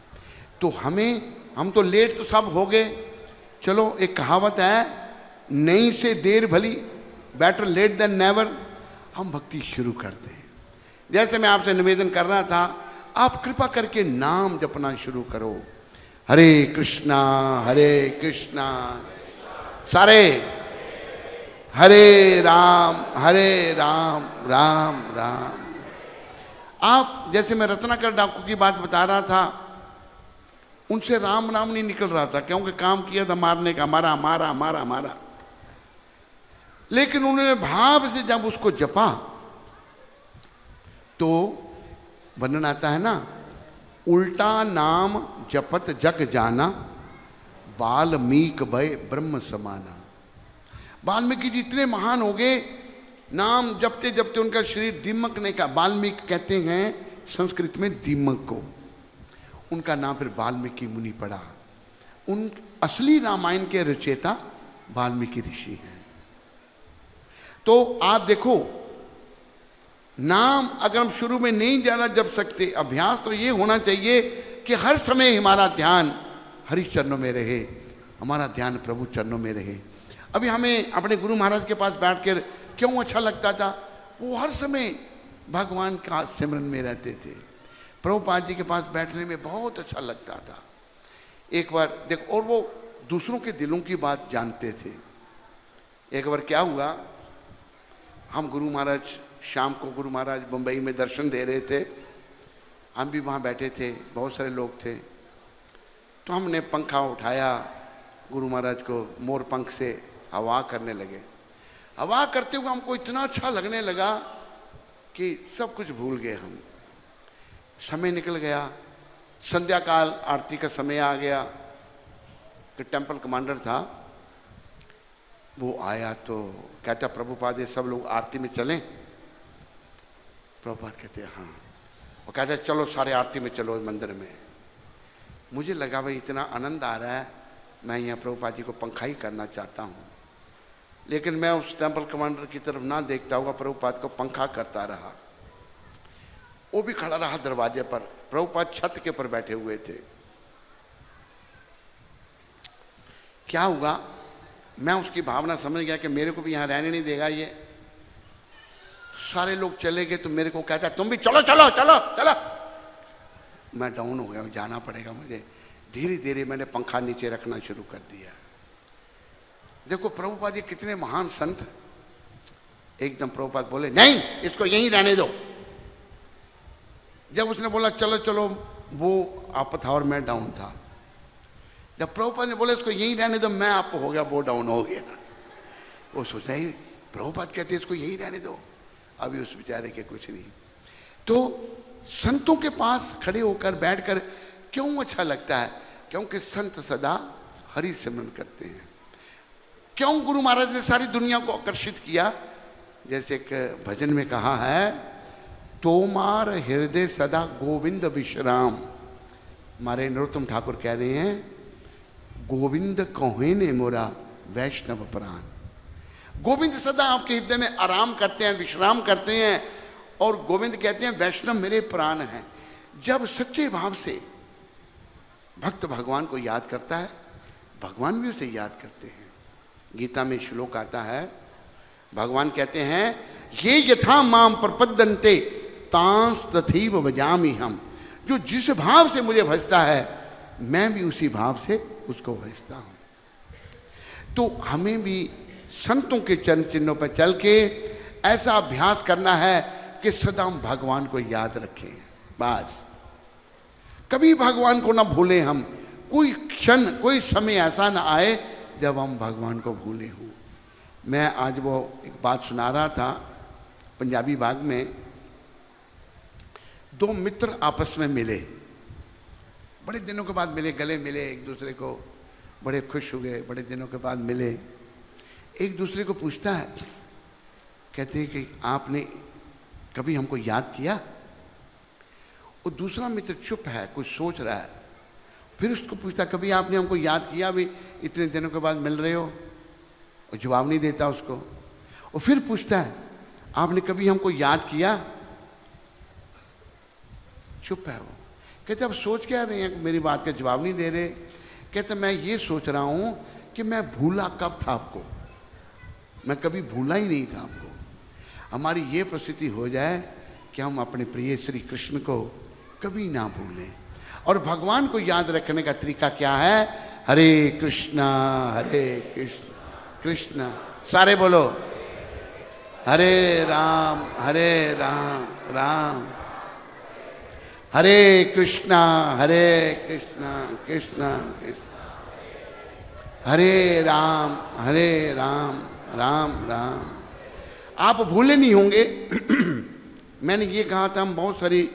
तो हम तो लेट तो सब हो गए, चलो एक कहावत है नहीं से देर भली, बेटर लेट देन नेवर। हम भक्ति शुरू करते हैं। जैसे मैं आपसे निवेदन कर रहा था, आप कृपा करके नाम जपना शुरू करो। हरे कृष्णा सारे, हरे राम राम राम। आप जैसे मैं रत्नाकर डाकू की बात बता रहा था, उनसे राम नाम नहीं निकल रहा था, क्योंकि काम किया था मारने का, हमारा हमारा हमारा हमारा। लेकिन उन्होंने भाव से जब उसको जपा तो वर्णन आता है ना, उल्टा नाम जपत जग जाना, बाल्मीक भय ब्रह्म समाना। वाल्मीकि जी इतने महान हो गए, नाम जपते जपते उनका शरीर दीमक ने का, वाल्मीकि कहते हैं संस्कृत में दीमक को, उनका नाम फिर वाल्मीकि मुनि पड़ा। उन असली रामायण के रचयिता वाल्मीकि ऋषि हैं। तो आप देखो, नाम अगर हम शुरू में नहीं ज़्यादा जप सकते, अभ्यास तो ये होना चाहिए कि हर समय हमारा ध्यान हरि चरणों में रहे, हमारा ध्यान प्रभु चरणों में रहे। अभी हमें अपने गुरु महाराज के पास बैठ कर क्यों अच्छा लगता था? वो हर समय भगवान का सिमरन में रहते थे। प्रभुपाद जी के पास बैठने में बहुत अच्छा लगता था। एक बार देखो, और वो दूसरों के दिलों की बात जानते थे। एक बार क्या हुआ, हम गुरु महाराज शाम को गुरु महाराज मुंबई में दर्शन दे रहे थे, हम भी वहाँ बैठे थे, बहुत सारे लोग थे। तो हमने पंखा उठाया, गुरु महाराज को मोर पंख से हवा करने लगे। हवा करते हुए हमको इतना अच्छा लगने लगा कि सब कुछ भूल गए हम। समय निकल गया, संध्या काल आरती का समय आ गया। कि टेम्पल कमांडर था, वो आया तो कहता प्रभुपाद ये सब लोग आरती में चलें? प्रभुपाद कहते हाँ। वो कहता चलो सारे आरती में चलो मंदिर में। मुझे लगा भाई इतना आनंद आ रहा है, मैं यहाँ प्रभुपाद जी को पंखा ही करना चाहता हूँ। लेकिन मैं उस टेम्पल कमांडर की तरफ ना देखता हुआ प्रभुपाद को पंखा करता रहा। वो भी खड़ा रहा दरवाजे पर, प्रभुपाद छत के ऊपर बैठे हुए थे। क्या हुआ, मैं उसकी भावना समझ गया कि मेरे को भी यहाँ रहने नहीं देगा ये। सारे लोग चले गए तो मेरे को कहता तुम भी चलो चलो चलो चलो। मैं डाउन हो गया, जाना पड़ेगा मुझे। धीरे धीरे मैंने पंखा नीचे रखना शुरू कर दिया। देखो प्रभुपाद ये कितने महान संत। एकदम प्रभुपाद बोले नहीं इसको यहीं रहने दो। जब उसने बोला चलो चलो, वो अप था और मैं डाउन था। जब प्रभुपाद ने बोला इसको यहीं रहने दो, मैं अप हो गया, वो डाउन हो गया। वो सोच रहा है प्रभुपाद कहते इसको यहीं रहने दो, अभी उस बेचारे के कुछ नहीं। तो संतों के पास खड़े होकर बैठकर क्यों अच्छा लगता है? क्योंकि संत सदा हरि सिमरन करते हैं। क्यों गुरु महाराज ने सारी दुनिया को आकर्षित किया? जैसे एक भजन में कहा है, तोमार हृदय सदा गोविंद विश्राम। हमारे नरोत्तम ठाकुर कह रहे हैं, गोविंद कहे ने मोरा वैष्णव प्राण। गोविंद सदा आपके हृदय में आराम करते हैं, विश्राम करते हैं। और गोविंद कहते हैं वैष्णव मेरे प्राण हैं। जब सच्चे भाव से भक्त भगवान को याद करता है, भगवान भी उसे याद करते हैं। गीता में श्लोक आता है, भगवान कहते हैं ये यथा माम प्रपद्यन्ते तांस तथैव भजामि हम। जो जिस भाव से मुझे भजता है, मैं भी उसी भाव से उसको भजता हूं। तो हमें भी संतों के चरण चिन्हों पर चल के ऐसा अभ्यास करना है कि सदा हम भगवान को याद रखें। बस कभी भगवान को ना भूलें हम। कोई क्षण, कोई समय ऐसा ना आए जब हम भगवान को भूले हों। मैं आज वो एक बात सुना रहा था, पंजाबी बाग में दो मित्र आपस में मिले, बड़े दिनों के बाद मिले, गले मिले एक दूसरे को, बड़े खुश हो गए, बड़े दिनों के बाद मिले। एक दूसरे को पूछता है, कहते हैं कि आपने कभी हमको याद किया? वो दूसरा मित्र चुप है, कुछ सोच रहा है। फिर उसको पूछता, कभी आपने हमको याद किया? अभी इतने दिनों के बाद मिल रहे हो। वो जवाब नहीं देता उसको। और फिर पूछता है, आपने कभी हमको याद किया? चुप है वो। कहते अब सोच क्या रहे हैं, मेरी बात का जवाब नहीं दे रहे। कहते मैं ये सोच रहा हूं कि मैं भूला कब था आपको। मैं कभी भूला ही नहीं था आपको। हमारी ये परिस्थिति हो जाए कि हम अपने प्रिय श्री कृष्ण को कभी ना भूलें। और भगवान को याद रखने का तरीका क्या है? हरे कृष्णा कृष्ण, सारे बोलो हरे राम राम हरे कृष्णा कृष्ण कृष्ण हरे राम राम राम। आप भूले नहीं होंगे मैंने ये कहा था, हम बहुत सारी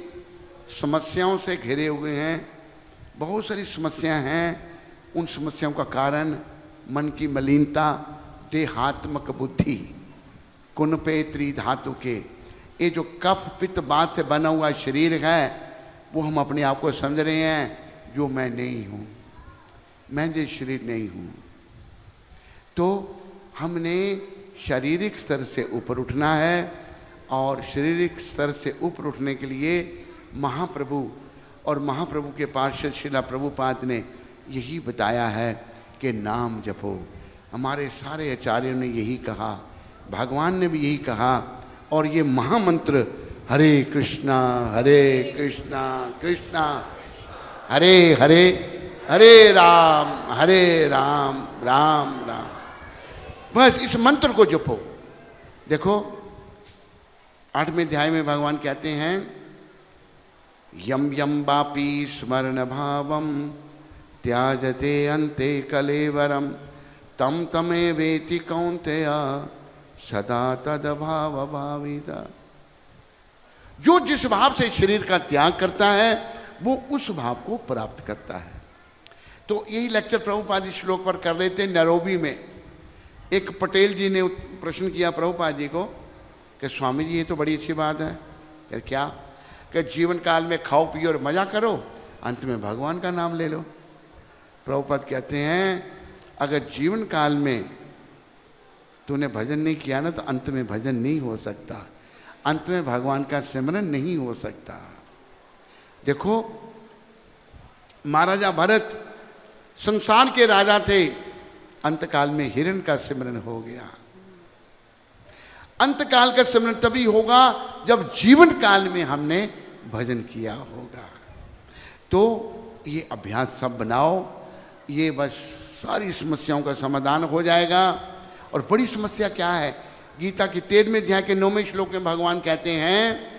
समस्याओं से घिरे हुए हैं। बहुत सारी समस्याएं हैं। उन समस्याओं का कारण मन की मलिनता, देहात्मक बुद्धि, कुनपे त्रिधातु के, ये जो कफ पित्त बात से बना हुआ शरीर है, वो हम अपने आप को समझ रहे हैं जो मैं नहीं हूँ, मैं ये शरीर नहीं हूँ। तो हमने शारीरिक स्तर से ऊपर उठना है। और शारीरिक स्तर से ऊपर उठने के लिए महाप्रभु और महाप्रभु के पार्षद श्रीला प्रभुपाद ने यही बताया है कि नाम जपो। हमारे सारे आचार्यों ने यही कहा, भगवान ने भी यही कहा। और ये महामंत्र हरे कृष्णा कृष्णा हरे हरे, हरे राम राम राम, बस इस मंत्र को जपो। देखो 8वें अध्याय में भगवान कहते हैं, यम यम वापी स्मरण भावम त्याजते अन्ते कलेवरम तम तमे वेति कौन्तेया सदा तद भाव भाविता। जो जिस भाव से शरीर का त्याग करता है वो उस भाव को प्राप्त करता है। तो यही लेक्चर प्रभुपाद इस श्लोक पर कर रहे थे नैरोबी में। एक पटेल जी ने प्रश्न किया प्रभुपाद जी को कि स्वामी जी ये तो बड़ी अच्छी बात है, कि क्या, कि जीवन काल में खाओ पियो और मजा करो, अंत में भगवान का नाम ले लो। प्रभुपाद कहते हैं अगर जीवन काल में तूने भजन नहीं किया ना तो अंत में भजन नहीं हो सकता, अंत में भगवान का सिमरन नहीं हो सकता। देखो महाराजा भरत संसार के राजा थे, अंतकाल में हिरण का सिमरन हो गया। अंतकाल का सिमरन तभी होगा जब जीवन काल में हमने भजन किया होगा। तो ये अभ्यास सब बनाओ, ये बस सारी समस्याओं का समाधान हो जाएगा। और बड़ी समस्या क्या है, गीता की 13वें अध्याय के 9वें श्लोक में भगवान कहते हैं,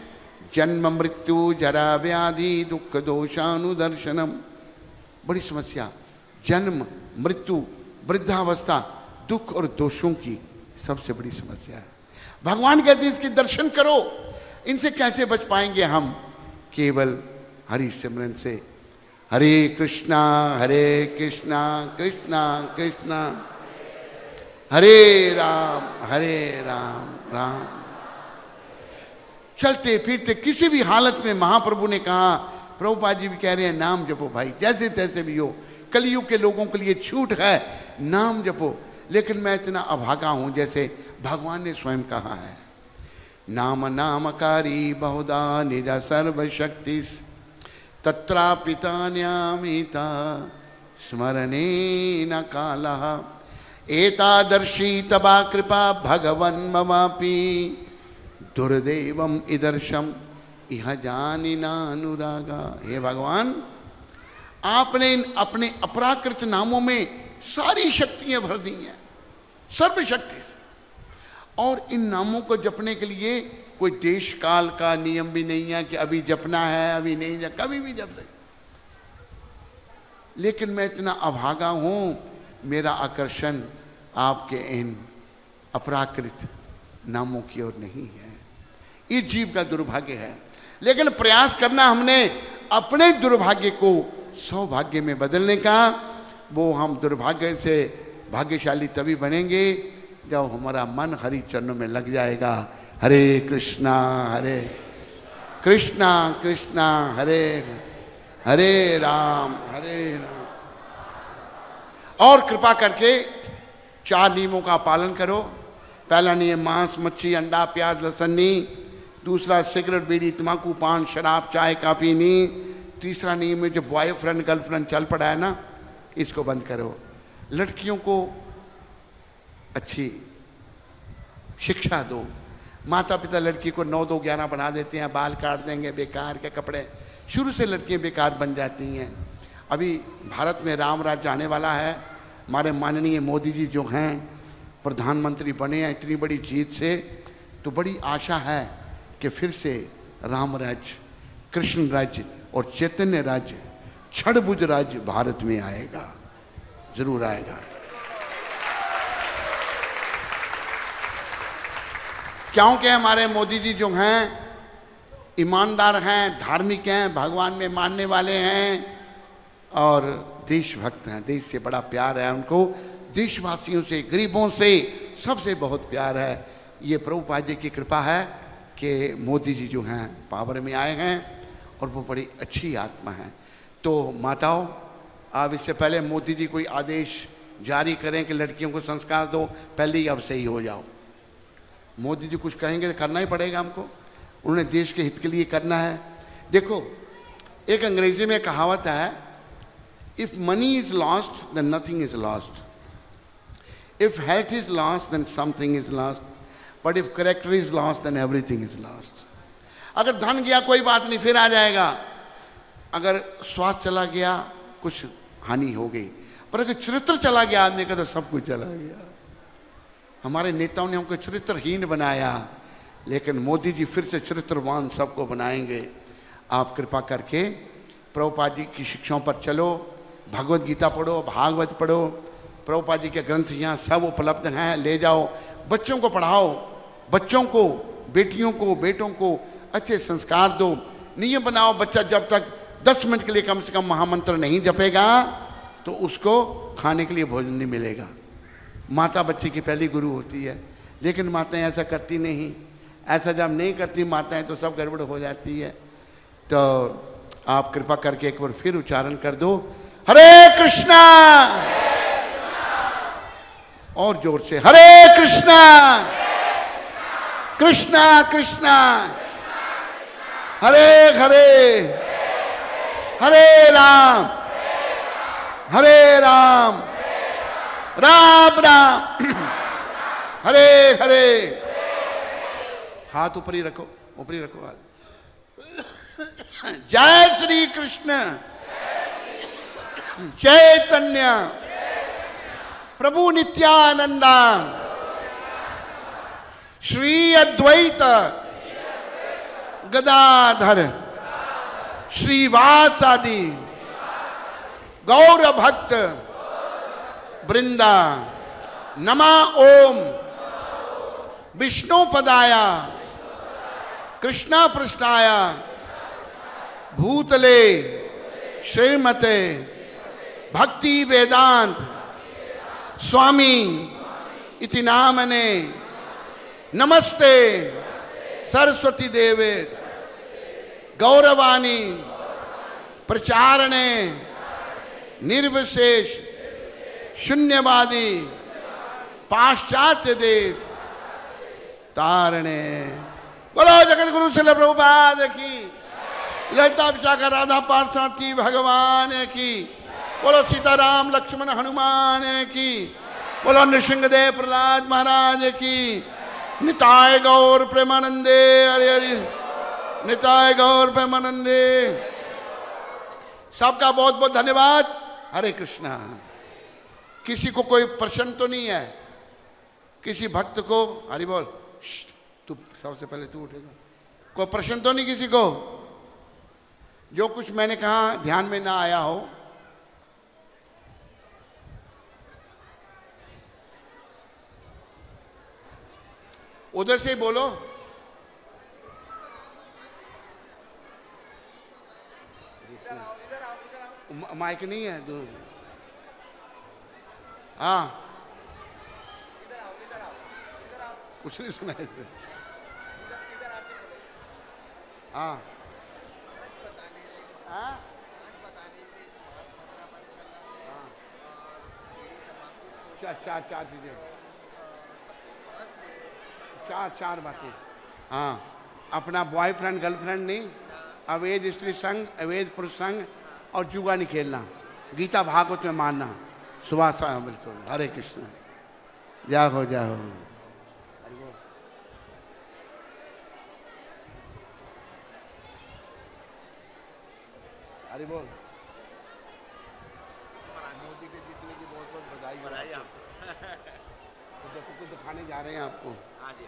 जन्म मृत्यु जरा व्याधि दुख दोषानुदर्शनम। बड़ी समस्या, जन्म मृत्यु वृद्धावस्था दुख और दोषों की सबसे बड़ी समस्या है। भगवान कहते हैं इसके दर्शन करो। इनसे कैसे बच पाएंगे हम? केवल हरि सिमरन से। हरे कृष्णा कृष्णा कृष्णा हरे राम राम। चलते फिरते किसी भी हालत में महाप्रभु ने कहा, प्रभुपाद जी भी कह रहे हैं नाम जपो भाई, जैसे तैसे भी हो। कलयुग के लोगों के लिए छूट है, नाम जपो। लेकिन मैं इतना अभागा हूं, जैसे भगवान ने स्वयं कहा है, नाम नामकारी बहुधा निज सर्वशक्ति तत्रापितान्यामिता स्मरणे न कालः एतादर्शी तबा कृपा भगवन् ममापि दुर्देवम इदर्शम इह जानिनानुरागा। हे भगवान, आपने इन अपने अपराकृत नामों में सारी शक्तियां भर दी हैं, सर्वशक्ति। और इन नामों को जपने के लिए कोई देश काल का नियम भी नहीं है कि अभी जपना है, अभी नहीं, कभी भी जप दे। लेकिन मैं इतना अभागा हूं, मेरा आकर्षण आपके इन अपराकृत नामों की ओर नहीं है। ये जीव का दुर्भाग्य है। लेकिन प्रयास करना हमने अपने दुर्भाग्य को सौभाग्य में बदलने का। वो हम दुर्भाग्य से भाग्यशाली तभी बनेंगे जब हमारा मन हरि चरणों में लग जाएगा। हरे कृष्णा कृष्णा हरे राम। और कृपा करके 4 नियमों का पालन करो। पहला नियम मांस मच्छी अंडा प्याज लहसुन नहीं। दूसरा सिगरेट बीड़ी तंबाकू पान शराब चाय कॉफी नहीं। तीसरा नियम में जो बॉयफ्रेंड गर्लफ्रेंड चल पड़ा है ना, इसको बंद करो। लड़कियों को अच्छी शिक्षा दो। माता पिता लड़की को 9 2 11 बना देते हैं, बाल काट देंगे, बेकार के कपड़े। शुरू से लड़कियां बेकार बन जाती हैं। अभी भारत में राम राज्य आने वाला है। हमारे माननीय मोदी जी जो हैं प्रधानमंत्री बने हैं इतनी बड़ी जीत से, तो बड़ी आशा है कि फिर से राम राज्य, कृष्ण राज्य और चैतन्य राज्य, छड़भुज राज्य भारत में आएगा, जरूर आएगा। क्योंकि हमारे मोदी जी जो हैं ईमानदार हैं, धार्मिक हैं, भगवान में मानने वाले हैं और देशभक्त हैं। देश से बड़ा प्यार है उनको, देशवासियों से, गरीबों से, सबसे बहुत प्यार है। ये प्रभुपाद जी की कृपा है कि मोदी जी जो हैं पावर में आए हैं और वो बड़ी अच्छी आत्मा है। तो माताओं, आप इससे पहले मोदी जी कोई आदेश जारी करें कि लड़कियों को संस्कार दो, पहले ही अब सही हो जाओ। मोदी जी कुछ कहेंगे तो करना ही पड़ेगा हमको, उन्होंने देश के हित के लिए करना है। देखो, एक अंग्रेजी में कहावत है, if money is lost then nothing is lost, If health is lost, then something is lost. But if character is lost, then everything is lost. अगर धन गया कोई बात नहीं, फिर आ जाएगा. अगर स्वास्थ्य चला गया, कुछ हानि हो गई. पर अगर चरित्र चला गया आदमी का, तो सब कुछ चला गया. हमारे नेताओं ने हमको चरित्रहीन बनाया, लेकिन मोदी जी फिर से चरित्रवान सबको बनाएंगे. आप कृपा करके प्रभुपाद जी की शिक्षाओं पर चलो, भगवत गीता पढ़ो, भागवत पढ़ो, प्रभुपाद जी के ग्रंथ यहाँ सब उपलब्ध हैं, ले जाओ, बच्चों को पढ़ाओ, बच्चों को, बेटियों को, बेटों को अच्छे संस्कार दो. नियम बनाओ, बच्चा जब तक 10 मिनट के लिए कम से कम महामंत्र नहीं जपेगा तो उसको खाने के लिए भोजन नहीं मिलेगा. माता बच्चे की पहली गुरु होती है, लेकिन माताएं ऐसा करती नहीं. ऐसा जब नहीं करती माताएं तो सब गड़बड़ हो जाती है. तो आप कृपा करके एक बार फिर उच्चारण कर दो, हरे कृष्णा. और जोर से, हरे कृष्णा कृष्णा कृष्णा हरे हरे, हरे राम राम राम हरे हरे. हाथ ऊपर ही रखो, ऊपर ही रखो हाथ. जय श्री कृष्ण चैतन्य प्रभु नित्यानंदा श्री अद्वैत गदाधर श्रीवासादि गौर भक्त वृंदा. नमा ओम विष्णुपदाया कृष्णा पृष्ठाया भूतले श्रीमते भक्ति वेदांत स्वामी इति नामने. नमस्ते सरस्वती देवे गौरवाणी प्रचारणे निर्विशेष शून्यवादी पाश्चात्य देश तारणे. बोलो जगत गुरु श्रील प्रभुपाद की, ललिता विशाखा राधा पार्षदी भगवान की. बोलो सीताराम लक्ष्मण हनुमान की. बोलो नृसिंहदेव प्रहलाद महाराज की. निताय गौर प्रेमानंदे. हरि हरि निताय गौर प्रेमानंदे. सबका बहुत बहुत धन्यवाद. हरे कृष्णा. किसी को कोई प्रश्न तो नहीं है? किसी भक्त को? हरि बोल. तू सबसे पहले तू उठेगा. कोई प्रश्न तो नहीं किसी को? जो कुछ मैंने कहा ध्यान में ना आया हो, उधर से ही बोलो. माइक नहीं है तो हाँ कुछ नहीं सुना है. हाँ चार चीजें, चार बातें. हाँ, अपना बॉयफ्रेंड गर्लफ्रेंड नहीं, अवैध स्त्री संग, अवैध पुरुष संग और जुआ नहीं खेलना, गीता भागवत में मानना. सुबह शाम बिल्कुल. हरे कृष्ण. जाओ जाओ. हरि बोल. मोदी के जीतने की बहुत बहुत बधाई. कुछ दिखाने जा रहे हैं आपको. हाँ जी.